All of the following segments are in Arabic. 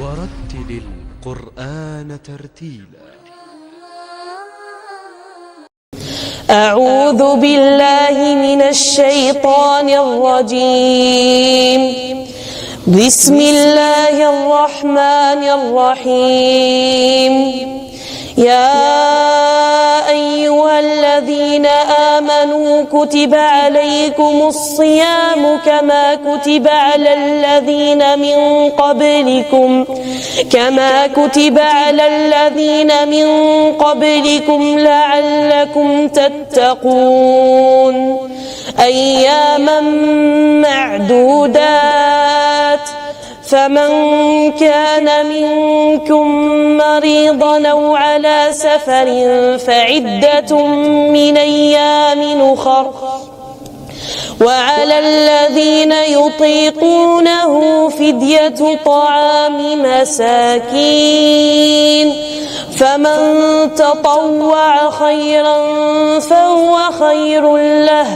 ورتل القرآن ترتيلا. أعوذ بالله من الشيطان الرجيم. بسم الله الرحمن الرحيم. يا أيها الذين آمنوا كتب عليكم الصيام كما كتب على الذين من قبلكم لعلكم تتقون. أياما معدودات، فمن كان منكم مريضا أو على سفر فعدة من أيام أخر، وعلى الذين يطيقونه فدية طعام مساكين، فمن تطوع خيرا فهو خير له،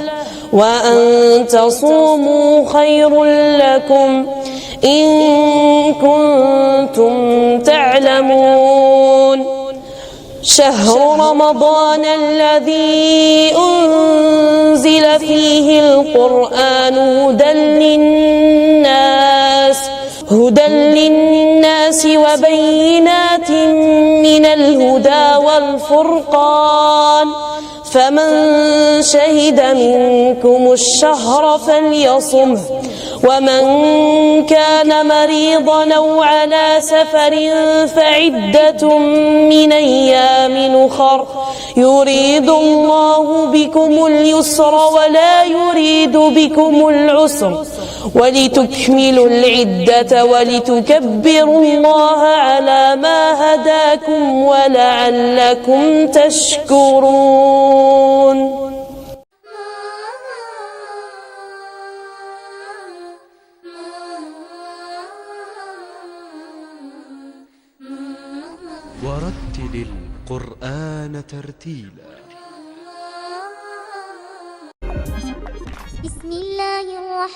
وأن تصوموا خير لكم إن كنتم تعلمون. شهر رمضان الذي أنزل فيه القرآن هدى للناس وبينات من الهدى والفرقان، فمن شهد منكم الشهر فليصمه، ومن كان مريضا أو على سفر فعدة من أيام أخر، يريد الله بكم اليسر ولا يريد بكم العسر، ولتكملوا العدة ولتكبروا الله على ما هداكم ولعلكم تشكرون. ورتل القرآن ترتيلا. بسم الله الرحمن